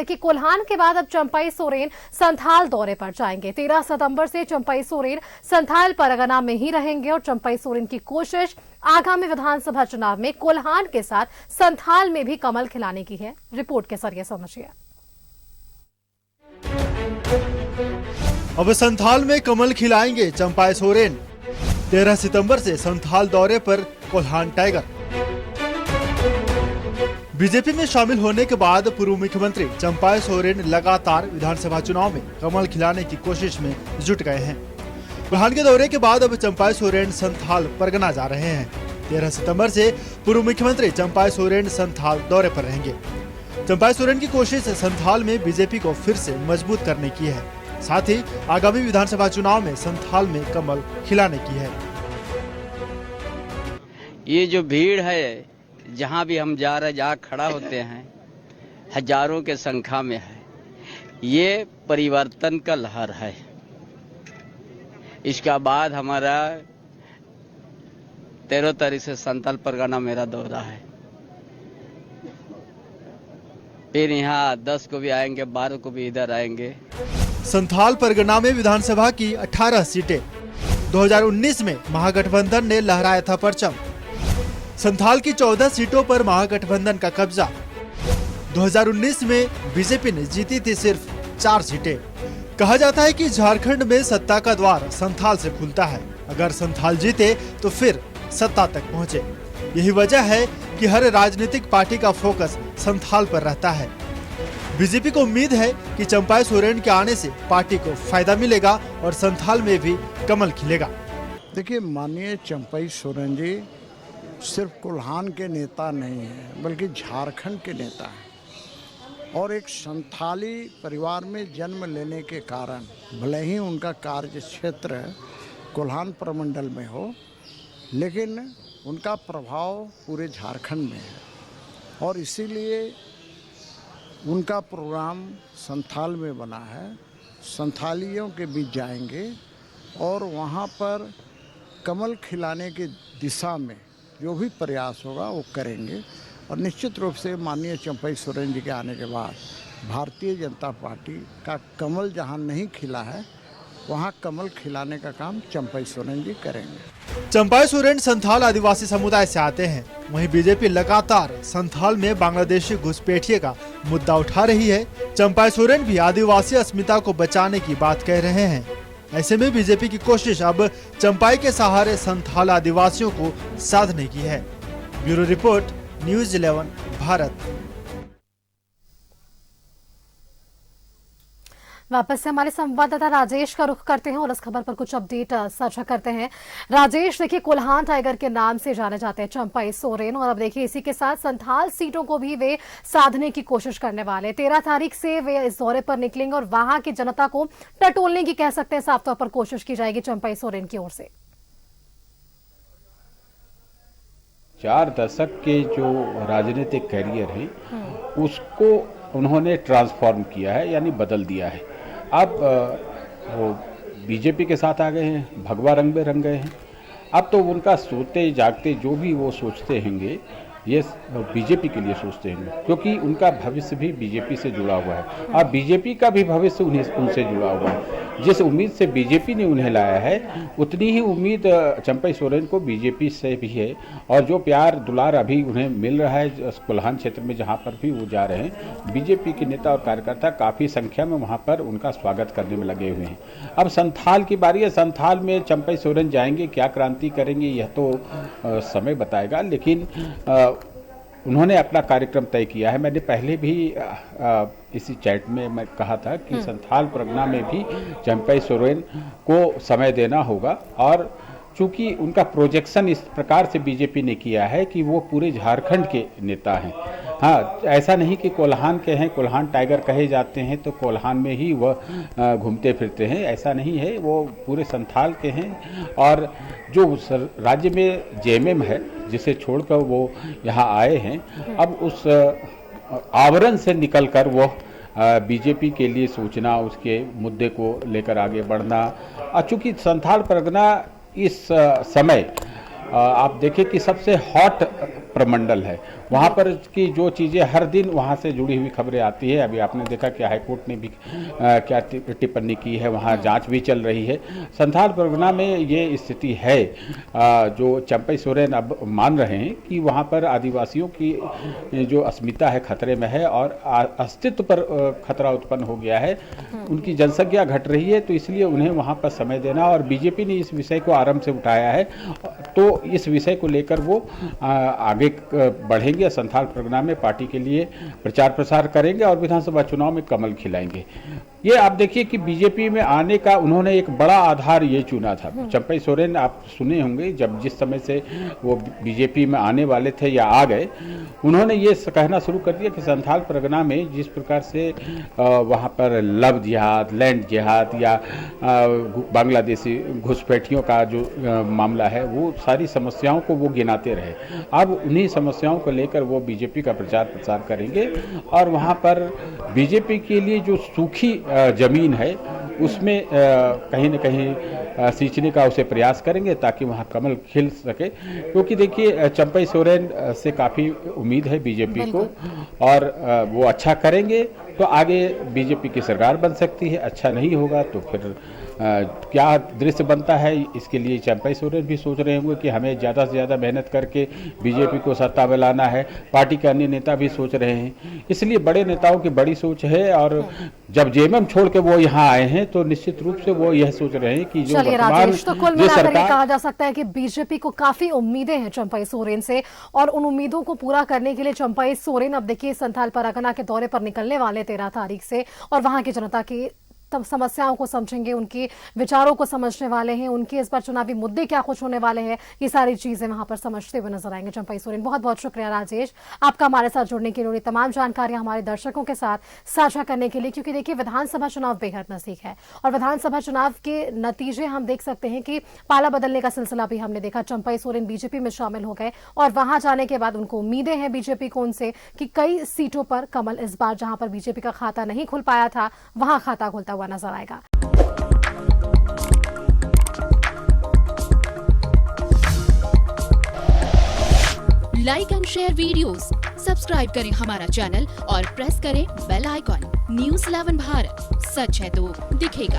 कि कोल्हान के बाद अब चंपई सोरेन संथाल दौरे पर जाएंगे। 13 सितंबर से चंपई सोरेन संथाल परगना में ही रहेंगे और चंपई सोरेन की कोशिश आगामी विधानसभा चुनाव में कोल्हान के साथ संथाल में भी कमल खिलाने की है। रिपोर्ट के जरिए समझिए। अब संथाल में कमल खिलाएंगे चंपई सोरेन। 13 सितंबर से संथाल दौरे पर कोल्हान टाइगर। बीजेपी में शामिल होने के बाद पूर्व मुख्यमंत्री चंपई सोरेन लगातार विधानसभा चुनाव में कमल खिलाने की कोशिश में जुट गए हैं। कोल्हान के दौरे के बाद अब चंपई सोरेन संथाल परगना जा रहे हैं। 13 सितंबर से पूर्व मुख्यमंत्री चंपई सोरेन संथाल दौरे पर रहेंगे। चंपई सोरेन की कोशिश संथाल में बीजेपी को फिर से मजबूत करने की है, साथ ही आगामी विधानसभा चुनाव में संथाल में कमल खिलाने की है। ये जो भीड़ है, जहां भी हम जा रहे जहां खड़ा होते हैं, हजारों के संख्या में है। ये परिवर्तन का लहर है। इसका बाद हमारा 13 तारीख से संथाल परगना मेरा दौरा है। फिर यहाँ 10 को भी आएंगे, 12 को भी इधर आएंगे। संथाल परगना में विधानसभा की 18 सीटें। 2019 में महागठबंधन ने लहराया था परचम। संथाल की 14 सीटों पर महागठबंधन का कब्जा। 2019 में बीजेपी ने जीती थी सिर्फ 4 सीटें। कहा जाता है कि झारखंड में सत्ता का द्वार संथाल से खुलता है। अगर संथाल जीते तो फिर सत्ता तक पहुंचे। यही वजह है कि हर राजनीतिक पार्टी का फोकस संथाल पर रहता है। बीजेपी को उम्मीद है कि चंपई सोरेन के आने से पार्टी को फायदा मिलेगा और संथाल में भी कमल खिलेगा। देखिए, माननीय चंपई सोरेन जी सिर्फ कोल्हान के नेता नहीं हैं, बल्कि झारखंड के नेता हैं। और एक संथाली परिवार में जन्म लेने के कारण भले ही उनका कार्य क्षेत्र कोल्हान प्रमंडल में हो, लेकिन उनका प्रभाव पूरे झारखंड में है और इसीलिए उनका प्रोग्राम संथाल में बना है। संथालियों के बीच जाएंगे और वहाँ पर कमल खिलाने की दिशा में जो भी प्रयास होगा वो करेंगे। और निश्चित रूप से माननीय चंपई सोरेन जी के आने के बाद भारतीय जनता पार्टी का कमल जहां नहीं खिला है, वहां कमल खिलाने का काम चंपई सोरेन जी करेंगे। चंपई सोरेन संथाल आदिवासी समुदाय से आते हैं। वहीं बीजेपी लगातार संथाल में बांग्लादेशी घुसपैठिये का मुद्दा उठा रही है। चंपई सोरेन भी आदिवासी अस्मिता को बचाने की बात कह रहे हैं। ऐसे में बीजेपी की कोशिश अब चंपई के सहारे संथाल आदिवासियों को साधने की है। Bureau report, news 11 Bharat. वापस से हमारे संवाददाता राजेश का रुख करते हैं और इस खबर पर कुछ अपडेट साझा करते हैं। राजेश, देखिए, कोल्हान टाइगर के नाम से जाने जाते हैं चंपई सोरेन और अब देखिए इसी के साथ संथाल सीटों को भी वे साधने की कोशिश करने वाले। 13 तारीख से वे इस दौरे पर निकलेंगे और वहां की जनता को टटोलने की, कह सकते हैं, साफ तौर पर कोशिश की जाएगी चंपई सोरेन की ओर से। 4 दशक के जो राजनीतिक कैरियर है उसको उन्होंने ट्रांसफॉर्म किया है, यानी बदल दिया है। अब वो बीजेपी के साथ आ गए हैं, भगवा रंग में रंग गए हैं। अब तो उनका सोते जागते जो भी वो सोचते होंगे ये बीजेपी के लिए सोचते हैं, क्योंकि उनका भविष्य भी बीजेपी से जुड़ा हुआ है और बीजेपी का भी भविष्य उनसे जुड़ा हुआ है। जिस उम्मीद से बीजेपी ने उन्हें लाया है, उतनी ही उम्मीद चंपई सोरेन को बीजेपी से भी है। और जो प्यार दुलार अभी उन्हें मिल रहा है कोल्हान क्षेत्र में, जहां पर भी वो जा रहे हैं, बीजेपी के नेता और कार्यकर्ता काफ़ी संख्या में वहां पर उनका स्वागत करने में लगे हुए हैं। अब संथाल की बारी है। संथाल में चंपई सोरेन जाएंगे, क्या क्रांति करेंगे यह तो समय बताएगा, लेकिन उन्होंने अपना कार्यक्रम तय किया है। मैंने पहले भी इसी चैट में मैं कहा था कि संथाल परगना में भी चंपई सोरेन को समय देना होगा और चूंकि उनका प्रोजेक्शन इस प्रकार से बीजेपी ने किया है कि वो पूरे झारखंड के नेता हैं। हाँ, ऐसा नहीं कि कोल्हान के हैं, कोल्हान टाइगर कहे जाते हैं तो कोल्हान में ही वह घूमते फिरते हैं, ऐसा नहीं है। वो पूरे संथाल के हैं और जो राज्य में जेएमएम है जिसे छोड़कर वो यहाँ आए हैं, अब उस आवरण से निकलकर वो बीजेपी के लिए सोचना, उसके मुद्दे को लेकर आगे बढ़ना। चूँकि संथाल परगना इस समय आप देखें कि सबसे हॉट प्रमंडल है, वहाँ पर की जो चीज़ें हर दिन वहाँ से जुड़ी हुई खबरें आती है। अभी आपने देखा कि हाईकोर्ट ने भी क्या टिप्पणी की है, वहाँ जांच भी चल रही है। संथाल परगना में ये स्थिति है जो चंपई सोरेन अब मान रहे हैं कि वहाँ पर आदिवासियों की जो अस्मिता है खतरे में है और अस्तित्व पर खतरा उत्पन्न हो गया है, उनकी जनसंख्या घट रही है, तो इसलिए उन्हें वहाँ पर समय देना, और बीजेपी ने इस विषय को आरंभ से उठाया है, तो इस विषय को लेकर वो आगे बढ़ेंगे। संथाल परगना में पार्टी के लिए प्रचार प्रसार करेंगे और विधानसभा चुनाव में कमल खिलाएंगे। ये आप देखिए कि बीजेपी में आने का उन्होंने एक बड़ा आधार ये चुना था। चंपई सोरेन आप सुने होंगे, जब जिस समय से वो बीजेपी में आने वाले थे या आ गए, उन्होंने ये कहना शुरू कर दिया कि संथाल परगना में जिस प्रकार से वहाँ पर लव जिहाद, लैंड जिहाद या बांग्लादेशी घुसपैठियों का जो मामला है, वो सारी समस्याओं को वो गिनाते रहे। अब उन्हीं समस्याओं को लेकर वो बीजेपी का प्रचार प्रसार करेंगे और वहाँ पर बीजेपी के लिए जो सूखी जमीन है उसमें कहीं न कहीं सींचने का उसे प्रयास करेंगे ताकि वहाँ कमल खिल सके, क्योंकि देखिए चंपई सोरेन से काफ़ी उम्मीद है बीजेपी को, और वो अच्छा करेंगे तो आगे बीजेपी की सरकार बन सकती है, अच्छा नहीं होगा तो फिर क्या दृश्य बनता है, इसके लिए चंपई सोरेन भी सोच रहे होंगे कि हमें ज़्यादा से ज़्यादा मेहनत करके बीजेपी को सत्ता में लाना है। पार्टी के अन्य नेता भी सोच रहे हैं, इसलिए बड़े नेताओं की बड़ी सोच है, और जब जेएमएम छोड़ के वो यहाँ आए हैं तो निश्चित रूप से वो यह सोच रहे हैं कि जो वर्तमान तो कुल मिलाकर ये कहा जा सकता है कि बीजेपी को काफी उम्मीदें हैं चंपई सोरेन से, और उन उम्मीदों को पूरा करने के लिए चंपई सोरेन अब देखिए संथाल परगना के दौरे पर निकलने वाले 13 तारीख से, और वहां की जनता की तब समस्याओं को समझेंगे, उनके विचारों को समझने वाले हैं, उनके इस पर चुनावी मुद्दे क्या कुछ होने वाले हैं, ये सारी चीजें वहां पर समझते हुए नजर आएंगे चंपई सोरेन। बहुत बहुत शुक्रिया राजेश, आपका हमारे साथ जुड़ने के लिए, तमाम जानकारियां हमारे दर्शकों के साथ साझा करने के लिए, क्योंकि देखिए विधानसभा चुनाव बेहद नजदीक है और विधानसभा चुनाव के नतीजे हम देख सकते हैं कि पाला बदलने का सिलसिला भी हमने देखा। चंपई सोरेन बीजेपी में शामिल हो गए और वहां जाने के बाद उनको उम्मीदें हैं बीजेपी को उनसे कि कई सीटों पर कमल इस बार जहां पर बीजेपी का खाता नहीं खुल पाया था, वहां खाता खुलता हुआ नजर आएगा। Like and share videos, subscribe करें हमारा चैनल और प्रेस करें बेल आइकॉन। न्यूज़ 11 भारत, सच है तो दिखेगा।